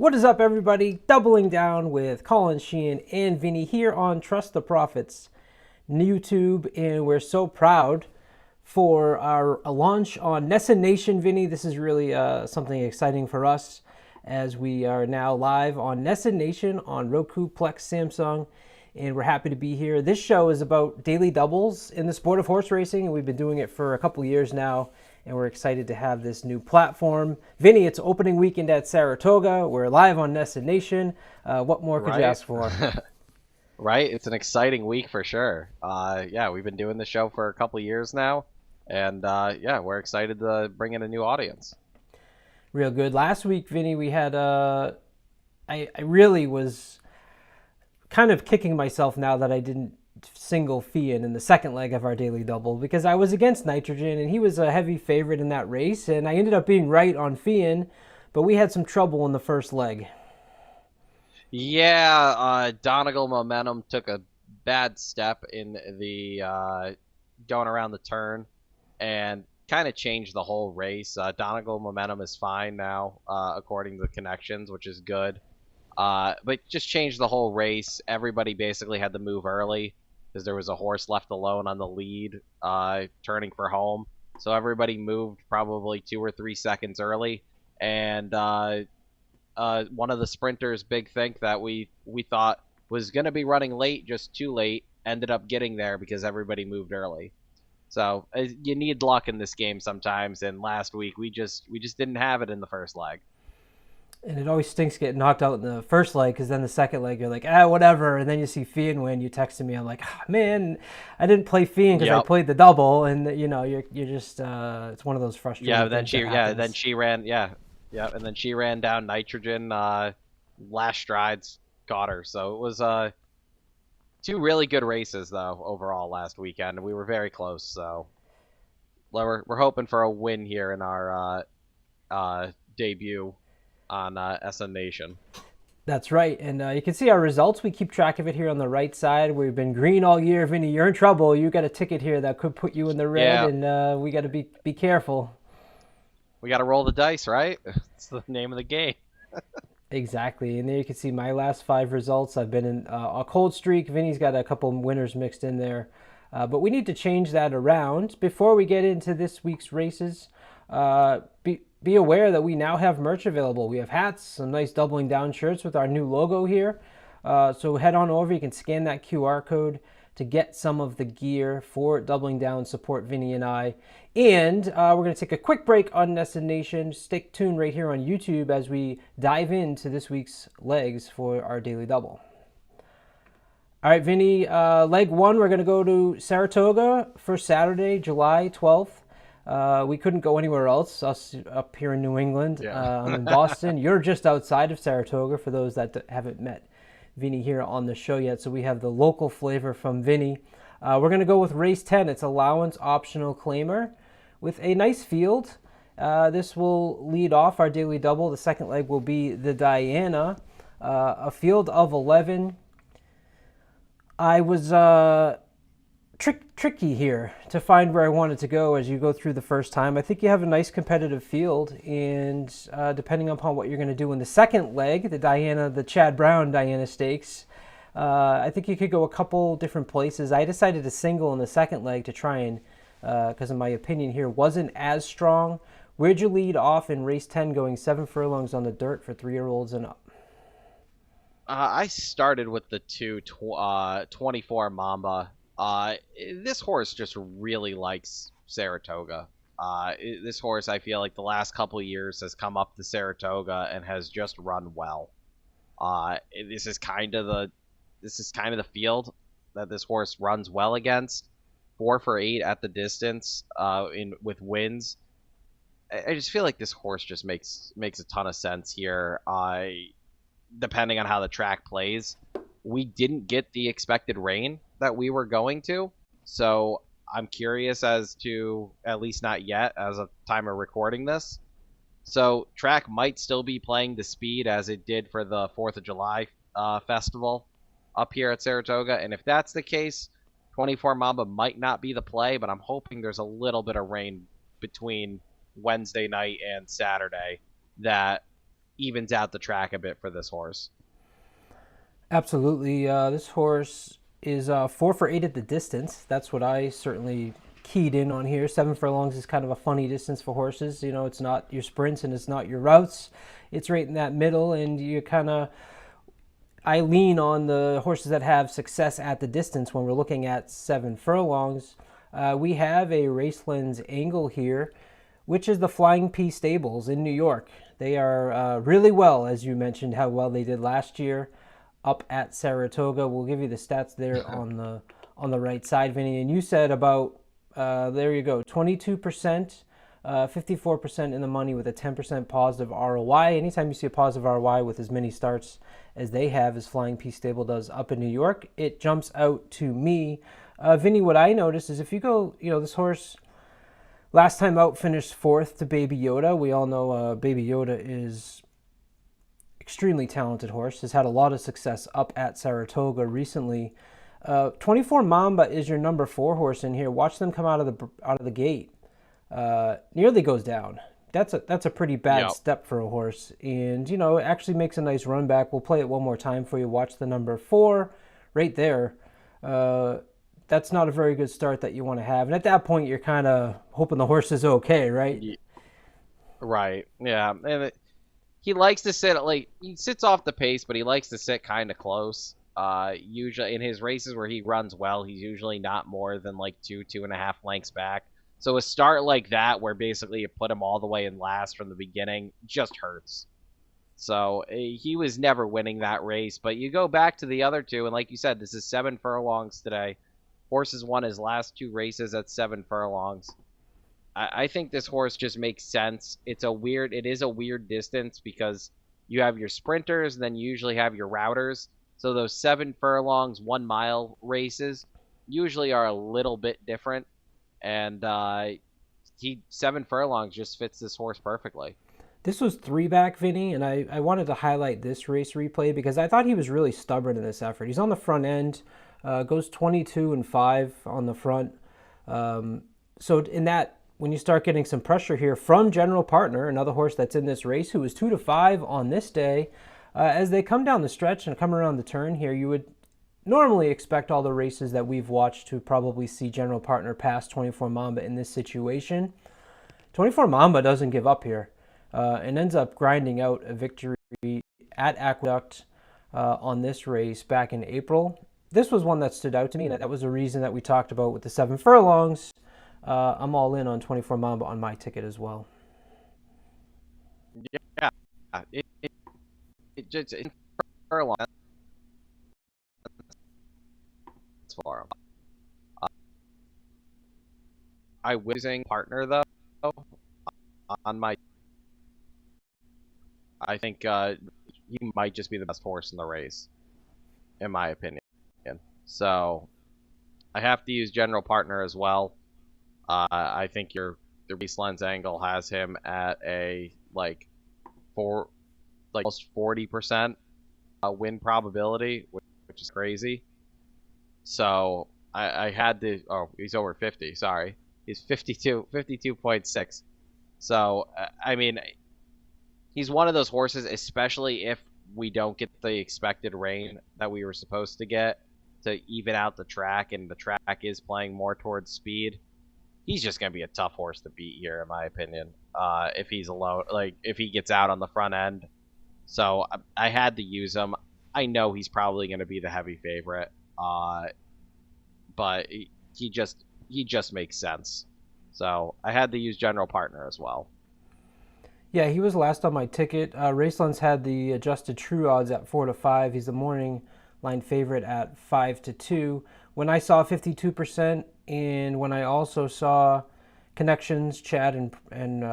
What is up, everybody? Doubling down with Colin, Sheehan, and Vinny here on Trust the Profits YouTube, and we're so proud for our launch on Nessa Nation, Vinny. This is really something exciting for us as we are now live on Nessa Nation on Roku, Plex, Samsung, and we're happy to be here. This show is about daily doubles in the sport of horse racing, and we've been doing it for a couple years now, and we're excited to have this new platform. Vinny, it's opening weekend at Saratoga. We're live on Nessa Nation. What more could you ask for? Right? It's an exciting week for sure. Yeah, we've been doing the show for a couple years now, and yeah, we're excited to bring in a new audience. Real good. Last week, Vinny, we had I really was kind of kicking myself now that I didn't single Fian in the second leg of our daily double, because I was against Nitrogen and he was a heavy favorite in that race, and I ended up being right on Fian, but we had some trouble in the first leg. Yeah, Donegal Momentum took a bad step in the going around the turn and kind of changed the whole race. Donegal Momentum is fine now, according to the connections, which is good. But just changed the whole race. Everybody basically had to move early because there was a horse left alone on the lead, turning for home. So everybody moved probably 2 or 3 seconds early, and one of the sprinters, Big Think, that we thought was going to be running late, just too late, ended up getting there because everybody moved early. So you need luck in this game sometimes, and last week we just didn't have it in the first leg. And it always stinks getting knocked out in the first leg, because then the second leg you're like, whatever, and then you see Fian win. You texted me, I'm like, man, I didn't play Fian because I played the double, and you're just it's one of those frustrating. Yeah, then she ran and then she ran down Nitrogen. Last strides got her, so it was 2 really good races though overall last weekend, and we were very close. So we're hoping for a win here in our debut on SM Nation. That's right, and you can see our results. We keep track of it here on the right side. We've been green all year. Vinny, you're in trouble. You got a ticket here that could put you in the red, and we got to be careful. We got to roll the dice, right? It's the name of the game. Exactly, and there you can see my last 5 results. I've been in a cold streak. Vinny's got a couple winners mixed in there, but we need to change that around. Before we get into this week's races, be aware that we now have merch available. We have hats, some nice doubling down shirts with our new logo here. So head on over. You can scan that QR code to get some of the gear for Doubling Down. Support Vinny and I. And we're going to take a quick break on Nessa Nation. Stay tuned right here on YouTube as we dive into this week's legs for our daily double. All right, Vinny, leg 1, we're going to go to Saratoga for Saturday, July 12th. We couldn't go anywhere else, us up here in New England. I'm in Boston. You're just outside of Saratoga, for those that haven't met Vinny here on the show yet. So we have the local flavor from Vinny. We're going to go with race 10. It's allowance optional claimer with a nice field. This will lead off our daily double. The second leg will be the Diana, a field of 11. I was tricky here to find where I wanted to go as you go through the first time. I think you have a nice competitive field, and depending upon what you're going to do in the second leg, the Chad Brown Diana Stakes, I think you could go a couple different places. I decided to single in the second leg to try and, because in my opinion here, wasn't as strong. Where'd you lead off in race 10 going 7 furlongs on the dirt for 3-year-olds and up? I started with the 24 Mamba. This horse just really likes Saratoga. This horse, I feel like the last couple of years has come up to Saratoga and has just run well. This is kind of the field that this horse runs well against. 4 for 8 at the distance, with wins. I just feel like this horse just makes a ton of sense here. Depending on how the track plays, we didn't get the expected rain that we were going to, so I'm curious as to, at least not yet as of time of recording this, so track might still be playing the speed as it did for the 4th of July festival up here at Saratoga, and if that's the case, 24 Mamba might not be the play, but I'm hoping there's a little bit of rain between Wednesday night and Saturday that evens out the track a bit for this horse. Absolutely. This horse is 4 for 8 at the distance. That's what I certainly keyed in on here. 7 furlongs is kind of a funny distance for horses. You know, it's not your sprints and it's not your routes. It's right in that middle, and you kind of, I lean on the horses that have success at the distance when we're looking at 7 furlongs. We have a RaceLens angle here, which is the Flying P Stables in New York. They are really well, as you mentioned, how well they did last year up at Saratoga. We'll give you the stats there on the right side, Vinny. And you said about there you go, 22%, 54% in the money with a 10% positive ROI. Anytime you see a positive ROI with as many starts as they have, as Flying P Stable does up in New York, it jumps out to me. Vinny, what I noticed is if you go, this horse last time out finished fourth to Baby Yoda. We all know Baby Yoda is extremely talented horse, has had a lot of success up at Saratoga recently. 24 Mamba is your number 4 horse in here. Watch them come out of the gate. Nearly goes down. That's a pretty bad step for a horse, and it actually makes a nice run back. We'll play it one more time for you. Watch the number 4 right there. That's not a very good start that you want to have, and at that point you're kind of hoping the horse is okay, right? Right. Yeah. And he likes to sit he sits off the pace, but he likes to sit kind of close. Usually in his races where he runs well, he's usually not more than like 2.5 lengths back. So a start like that, where basically you put him all the way in last from the beginning, just hurts. So he was never winning that race. But you go back to the other two, and like you said, this is 7 furlongs today. Horse has won his last 2 races at 7 furlongs. I think this horse just makes sense. It is a weird distance because you have your sprinters and then you usually have your routers. So those 7 furlongs, 1 mile races usually are a little bit different. And 7 furlongs just fits this horse perfectly. This was 3 back, Vinny, and I wanted to highlight this race replay because I thought he was really stubborn in this effort. He's on the front end, goes 22-5 on the front. So in that, when you start getting some pressure here from General Partner, another horse that's in this race, who was 2-5 on this day, as they come down the stretch and come around the turn here, you would normally expect all the races that we've watched to probably see General Partner pass 24 Mamba in this situation. 24 Mamba doesn't give up here and ends up grinding out a victory at Aqueduct on this race back in April. This was one that stood out to me, and that was a reason that we talked about with the 7 furlongs. I'm all in on 24 Mamba on my ticket as well. Yeah, it just furlong. For him. I was using Partner though on my. I think he might just be the best horse in the race, in my opinion. So I have to use General Partner as well. I think the RaceLens angle has him at a almost 40% win probability, which is crazy. So I had to. Oh, he's over 50. Sorry, he's 52.6. So I mean, he's one of those horses, especially if we don't get the expected rain that we were supposed to get to even out the track, and the track is playing more towards speed. He's just going to be a tough horse to beat here, in my opinion, if he's alone, if he gets out on the front end. So I had to use him. I know he's probably going to be the heavy favorite, but he just makes sense. So I had to use General Partner as well. Yeah, he was last on my ticket. RaceLens had the adjusted true odds at 4-5. He's the morning line favorite at 5-2. When I saw 52%, and when I also saw Connections, Chad and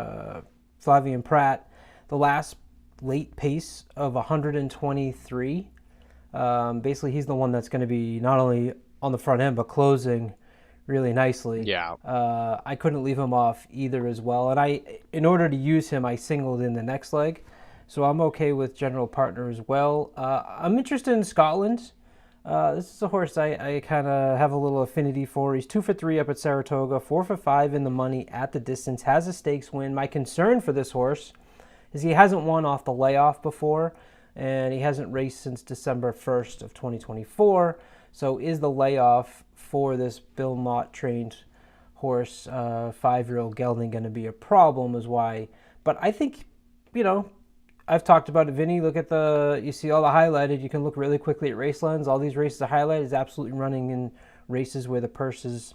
Flavian Pratt, the last late pace of 123. Basically, he's the one that's going to be not only on the front end but closing really nicely. Yeah. I couldn't leave him off either as well. And in order to use him, I singled in the next leg. So I'm okay with General Partner as well. I'm interested in Scotland. This is a horse I kind of have a little affinity for. He's 2-3 up at Saratoga, 4-5 in the money at the distance, has a stakes win. My concern for this horse is he hasn't won off the layoff before, and he hasn't raced since December 1st of 2024. So is the layoff for this Bill Mott trained horse, 5-year-old gelding, going to be a problem is why. But I think, I've talked about it, Vinny. Look at you see all the highlighted. You can look really quickly at RaceLens. All these races are highlighted. He's absolutely running in races where the purse is.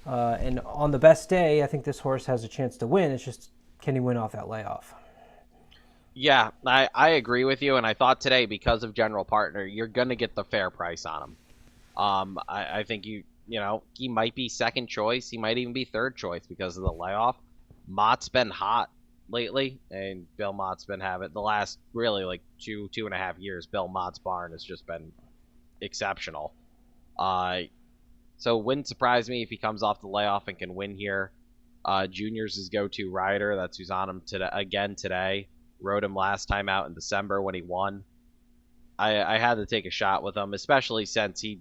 And on the best day, I think this horse has a chance to win. It's just, can he win off that layoff? Yeah, I agree with you. And I thought today, because of General Partner, you're going to get the fair price on him. I think he might be second choice. He might even be third choice because of the layoff. Mott's been hot lately, and Bill Mott's been having the last really like 2.5 years. Bill Mott's barn has just been exceptional. So wouldn't surprise me if he comes off the layoff and can win here. Junior's his go-to rider. That's who's on him today. Rode him last time out in December when he won. I had to take a shot with him, especially since he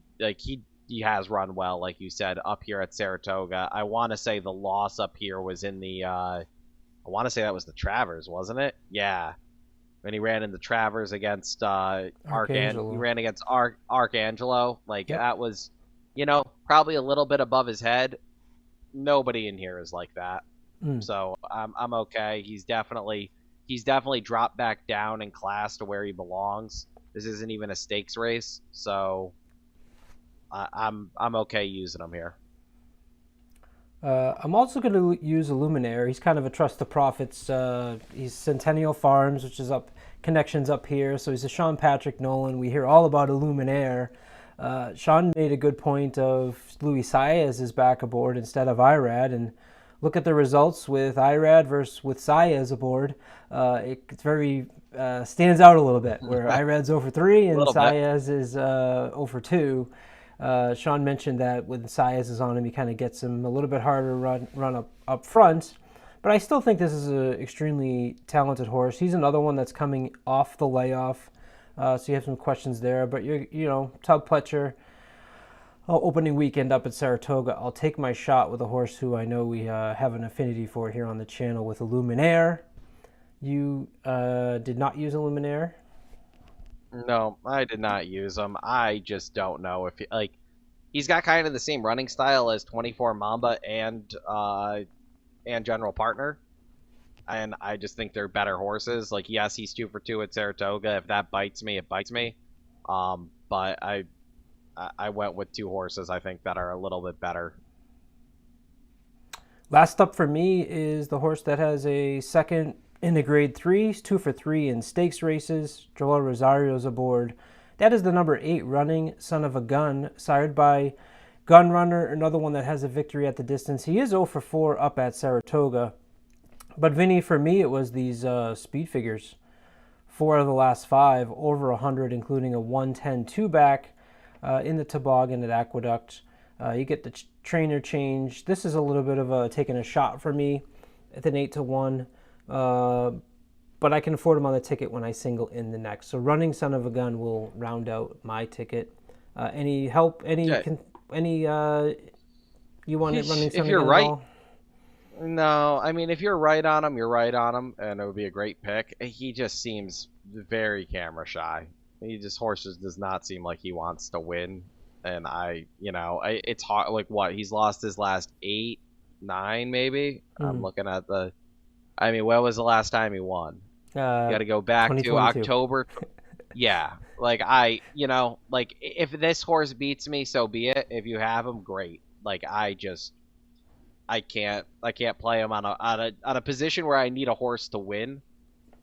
has run well, like you said, up here at Saratoga. I want to say the loss up here was in the I want to say that was the Travers, wasn't it? Yeah. When he ran in the Travers against Arcangelo. He ran against Arcangelo. Like, yep. That was, probably a little bit above his head. Nobody in here is like that. So I'm okay. He's definitely dropped back down in class to where he belongs. This isn't even a stakes race, so I'm okay using him here. I'm also going to use a Luminaire. He's kind of a trust the profits. He's Centennial Farms, which is connections up here. So he's a Sean Patrick Nolan. We hear all about a Luminaire. Sean made a good point of Luis Saez is back aboard instead of Irad, and look at the results with Irad versus with Saez aboard. It's very stands out a little bit, where Irad's 0-3 and Saez is 0-2. Sean mentioned that when Saez is on him, he kind of gets him a little bit harder to run up front. But I still think this is an extremely talented horse. He's another one that's coming off the layoff. So you have some questions there. But, Tug Pletcher, opening weekend up at Saratoga. I'll take my shot with a horse who I know we have an affinity for here on the channel with a Luminaire. You did not use a Luminaire? No, I did not use him. I just don't know if he's got kind of the same running style as 24 Mamba and General Partner, and I just think they're better horses. Like, yes, he's 2 for 2 at Saratoga. If that bites me, it bites me. But I went with two horses I think that are a little bit better. Last up for me is the horse that has a second in the grade 3, 2 for 3 in stakes races. Joel Rosario's aboard. That is the number 8 running Son of a Gun, sired by Gun Runner, another one that has a victory at the distance. He is 0 for 4 up at Saratoga. But Vinny, for me, it was these speed figures. 4 of the last 5, over 100, including a 110 two-back in the toboggan at Aqueduct. You get the trainer change. This is a little bit of taking a shot for me at an 8-1. But I can afford him on the ticket when I single in the next. So running Son of a Gun will round out my ticket. Any help? You want it running Son of a Gun? Right. No, I mean, if you're right on him, you're right on him, and it would be a great pick. He just seems very camera shy. Horse does not seem like he wants to win, and it's hard. Like, what, he's lost his last 8, 9 maybe. I'm looking at when was the last time he won? You got to go back to October. Yeah, if this horse beats me, so be it. If you have him, great. I can't play him on a position where I need a horse to win.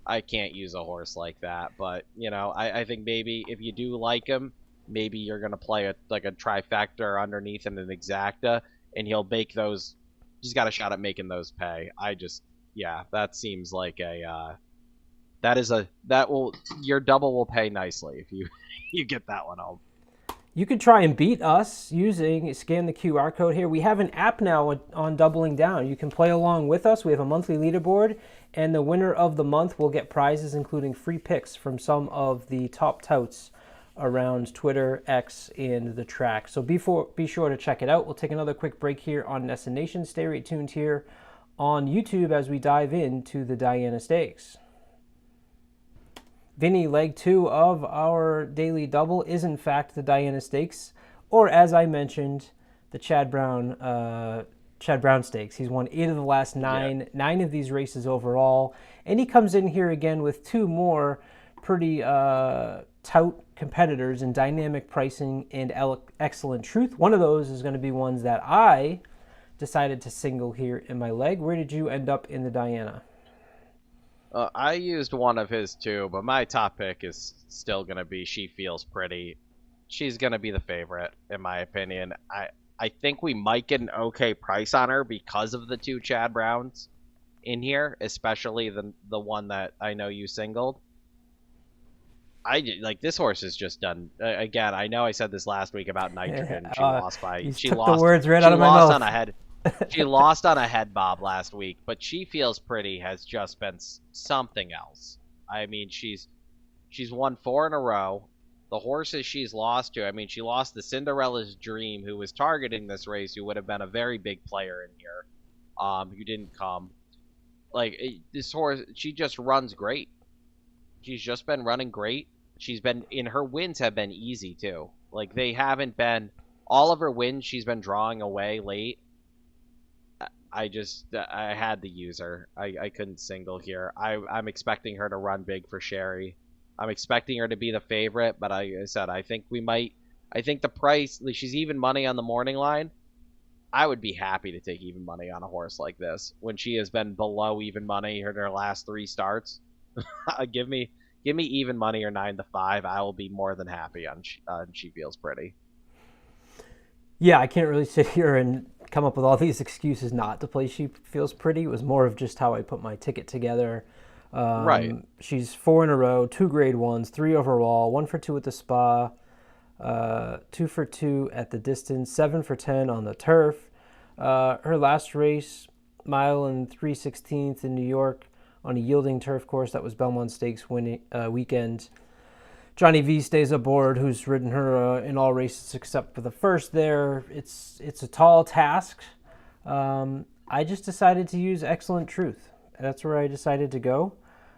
I can't use a horse like that. But I think maybe if you do like him, maybe you're gonna play a trifecta underneath and an exacta, and he'll make those. He's got a shot at making those pay. That seems like your double will pay nicely if you get that one home. You could try and beat us scan the QR code here. We have an app now on Doubling Down. You can play along with us. We have a monthly leaderboard, and the winner of the month will get prizes, including free picks from some of the top touts around Twitter, X, and the track. So be sure to check it out. We'll take another quick break here on Nessa Nation. Stay tuned here on YouTube as we dive into the Diana Stakes. Vinny, leg two of our daily double is in fact the Diana Stakes, or as I mentioned, the Chad Brown Stakes. He's won 8 of the last Yeah. nine of these races overall, and he comes in here again with two more pretty tout competitors in dynamic pricing and excellent truth. One of those is going to be ones that I decided to single here in my leg. Where did you end up in the Diana? I used one of his too, but my top pick is still gonna be She Feels Pretty. She's gonna be the favorite in my opinion. I think we might get an okay price on her because of the two Chad Browns in here, especially the one that I know you singled. Like this horse is just done again. I know I said this last week about Nitrogen. She lost by You took the words right out of my lost mouth. on a head. She lost on a head bob last week, but She Feels Pretty has just been something else. I mean, she's won 4 in a row. The horses she's lost to, I mean, she lost the Cinderella's Dream, who was targeting this race, who would have been a very big player in here, who didn't come. Like this horse, she just runs great. She's just been running great. She's been in her wins have been easy too. Like they haven't been all of her wins. She's been drawing away late. I had to use her. I couldn't single here. I'm expecting her to run big for Sherry. I'm expecting her to be the favorite, but I said I think we might. I think the price. Like she's even money on the morning line. I would be happy to take even money on a horse like this when she has been below even money in her last 3 starts. give me even money or 9-5. I will be more than happy on She Feels Pretty. Yeah, I can't really sit here and come up with all these excuses not to play She Feels Pretty. It was more of just how I put my ticket together. Right. She's 4 in a row, 2 grade ones, 3 overall, 1 for 2 at the Spa, 2 for 2 at the distance, 7 for 10 on the turf. Her last race, mile and 3/16 in New York on a yielding turf course. That was Belmont Stakes weekend. Johnny V stays aboard, who's ridden her in all races except for the first there. It's a tall task. I just decided to use Excellent Truth. That's where I decided to go.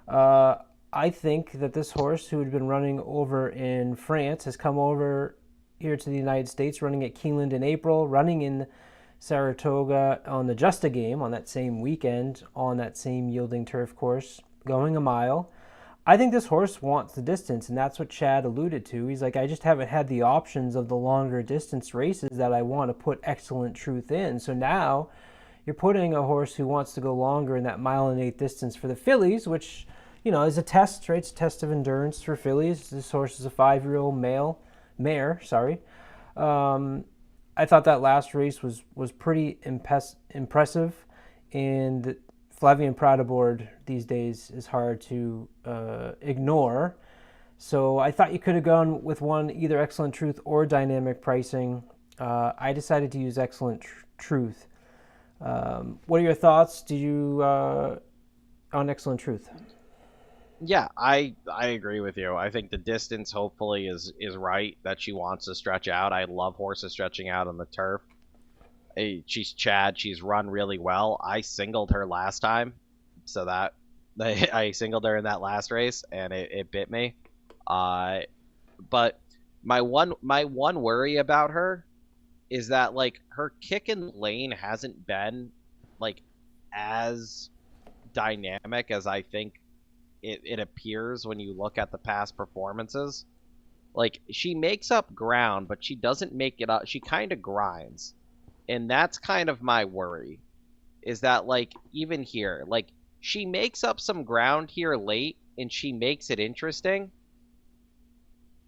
I think that this horse, who had been running over in France, has come over here to the United States, running at Keeneland in April, running in Saratoga on the Justa game on that same weekend, on that same yielding turf course, going a mile. I think this horse wants the distance, and that's what Chad alluded to. He's like, I just haven't had the options of the longer distance races that I want to put Excellent Truth in. So now you're putting a horse who wants to go longer in that mile and 8 distance for the fillies, which, you know, is a test, right? It's a test of endurance for fillies. This horse is a 5-year-old mare. I thought that last race was pretty impressive, and Flavian Prada board these days is hard to ignore. So I thought you could have gone with one, either Excellent Truth or dynamic pricing. I decided to use Excellent Truth. What are your thoughts? Do you on Excellent Truth? Yeah, I agree with you. I think the distance hopefully is right that she wants to stretch out. I love horses stretching out on the turf. She's Chad. She's run really well. I singled her last time, so that I singled her in that last race, and it bit me. But my one worry about her is that like her kick in lane hasn't been like as dynamic as I think it appears when you look at the past performances. Like she makes up ground, but she doesn't make it up. She kind of grinds. And that's kind of my worry, is that like even here, like she makes up some ground here late and she makes it interesting,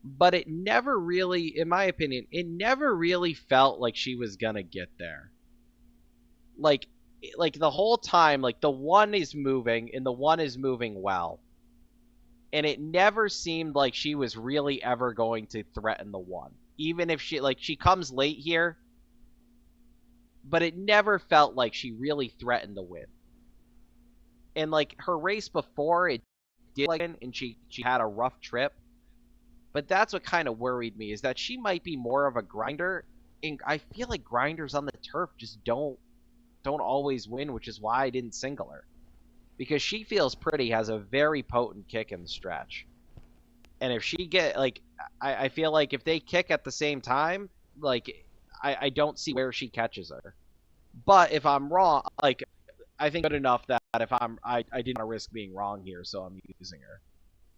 but it never really, in my opinion, it never really felt like she was gonna get there. Like the whole time, like the one is moving and the one is moving well. And it never seemed like she was really ever going to threaten the one. Even if she comes late here, but it never felt like she really threatened the win. And like her race before, it did like, and she had a rough trip. But that's what kind of worried me, is that she might be more of a grinder, and I feel like grinders on the turf just don't always win, which is why I didn't single her, because She Feels Pretty has a very potent kick in the stretch. And if she get like, I feel like if they kick at the same time, like I don't see where she catches her. But if I'm wrong, like I think good enough that if I didn't want to risk being wrong here, so I'm using her.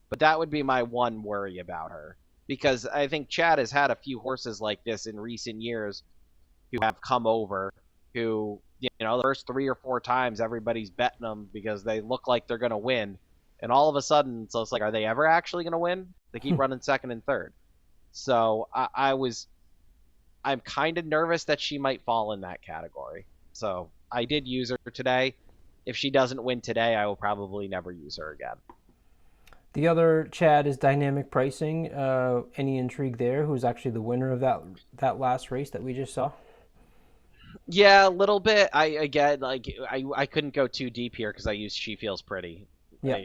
But that would be my one worry about her because I think Chad has had a few horses like this in recent years who have come over who, the first 3 or 4 times everybody's betting them because they look like they're going to win. And all of a sudden, so it's like, are they ever actually going to win? They keep running second and third. So I'm kind of nervous that she might fall in that category. So I did use her today. If she doesn't win today, I will probably never use her again. The other Chad is dynamic pricing. Any intrigue there? Who's actually the winner of that last race that we just saw? Yeah, a little bit. I couldn't go too deep here because I used She Feels Pretty. Yeah.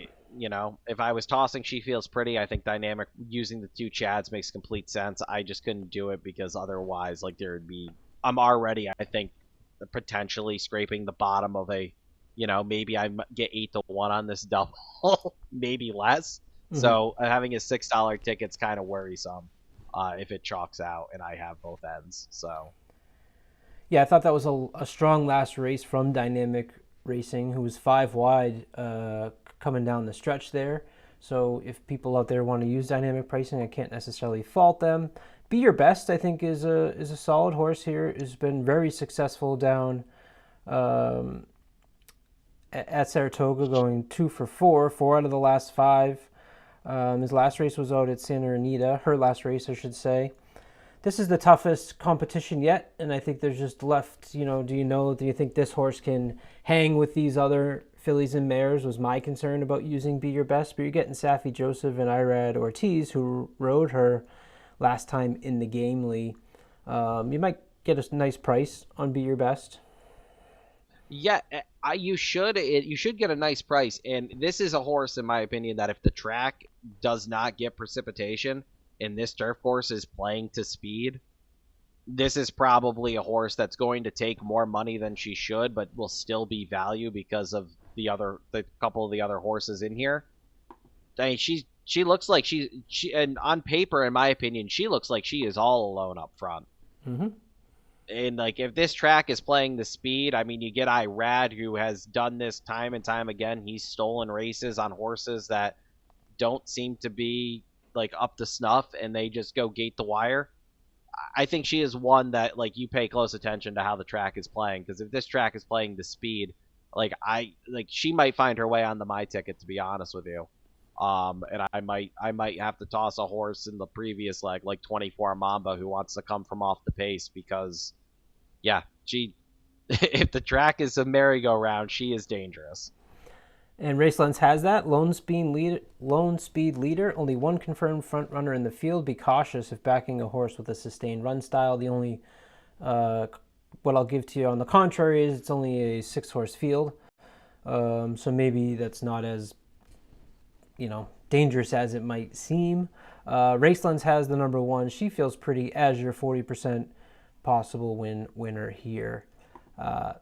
If I was tossing She Feels Pretty, I think dynamic using the two Chads makes complete sense. I just couldn't do it because otherwise, like there would be. I'm already, I think, potentially scraping the bottom of maybe I get 8-1 on this double, maybe less. Mm-hmm. So having a $6 ticket's kind of worrisome if it chalks out and I have both ends. So. Yeah, I thought that was a strong last race from Dynamic Racing, who was 5 wide coming down the stretch there. So if people out there want to use dynamic pricing, I can't necessarily fault them. Be Your Best, I think, is a solid horse here. Has been very successful down at Saratoga, going 2 for 4 out of the last 5. His last race was out at Santa Anita, her last race, I should say. This is the toughest competition yet, and I think there's just left, do you think this horse can hang with these other fillies and mares was my concern about using Be Your Best, but you're getting Safi Joseph and Irad Ortiz, who rode her last time in the Gamely. You might get a nice price on Be Your Best. Yeah, you should get a nice price, and this is a horse, in my opinion, that if the track does not get precipitation, and this turf course is playing to speed, this is probably a horse that's going to take more money than she should, but will still be value because of the couple of the other horses in here. I mean, she looks like she and on paper, in my opinion, she looks like she is all alone up front. Mm-hmm. And like if this track is playing the speed, I mean, you get Irad, who has done this time and time again. He's stolen races on horses that don't seem to be like up to snuff, and they just go gate the wire. I think she is one that like you pay close attention to how the track is playing, because if this track is playing the speed, she might find her way on the my ticket, to be honest with you. And I might have to toss a horse in the previous leg, like 24 Mamba, who wants to come from off the pace, because yeah, if the track is a merry-go-round, she is dangerous. And RaceLens has that. Lone speed leader. Only one confirmed front runner in the field. Be cautious if backing a horse with a sustained run style. The only, what I'll give to you on the contrary is it's only a 6-horse field. So maybe that's not as, dangerous as it might seem. RaceLens has the number 1. She Feels Pretty as your 40% possible winner here.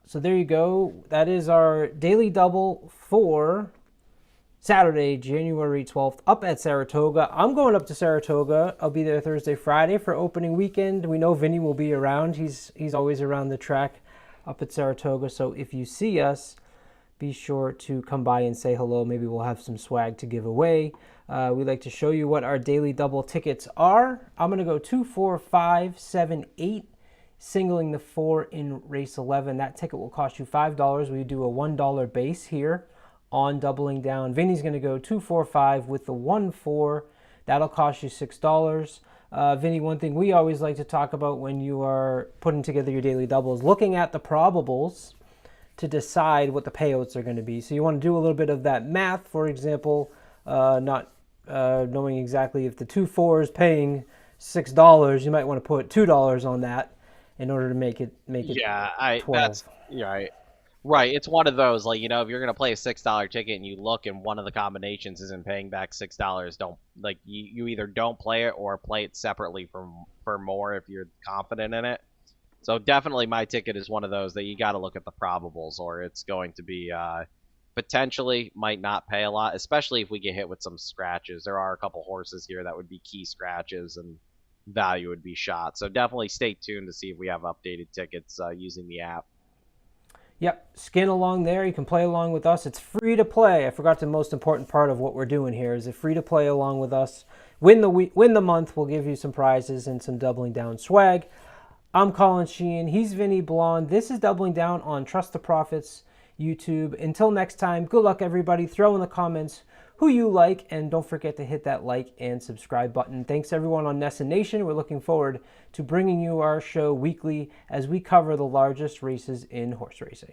So there you go. That is our daily double for Saturday, January 12th, up at Saratoga. I'm going up to Saratoga. I'll be there Thursday, Friday for opening weekend. We know Vinny will be around. He's always around the track up at Saratoga. So if you see us, be sure to come by and say hello. Maybe we'll have some swag to give away. We'd like to show you what our daily double tickets are. I'm going to go 2, 4, 5, 7, 8. Singling the 4 in race 11. That ticket will cost you $5. We do a $1 base here on doubling down. Vinny's going to go 2, 4, 5 with the 1, 4. That'll cost you $6. Vinny, one thing we always like to talk about when you are putting together your daily doubles, looking at the probables to decide what the payouts are going to be. So you want to do a little bit of that math. For example, not knowing exactly if the 2, 4 is paying $6, you might want to put $2 on that in order to make it 12. That's right. It's one of those, like, if you're gonna play a $6 ticket and you look and one of the combinations isn't paying back $6, don't like you either don't play it or play it separately for more if you're confident in it. So definitely my ticket is one of those that you got to look at the probables, or it's going to be potentially might not pay a lot, especially if we get hit with some scratches. There are a couple horses here that would be key scratches and value would be shot. So definitely stay tuned to see if we have updated tickets using the app. Yep, skin along there. You can play along with us. It's free to play. I forgot the most important part of what we're doing here is it free to play along with us. Win the month. We'll give you some prizes and some doubling down swag. I'm Colin Sheehan. He's Vinny Blonde. This is Doubling Down on Trust the Profits YouTube. Until next time, good luck, everybody. Throw in the comments who you like, and don't forget to hit that like and subscribe button. Thanks, everyone on Nessa Nation. We're looking forward to bringing you our show weekly as we cover the largest races in horse racing.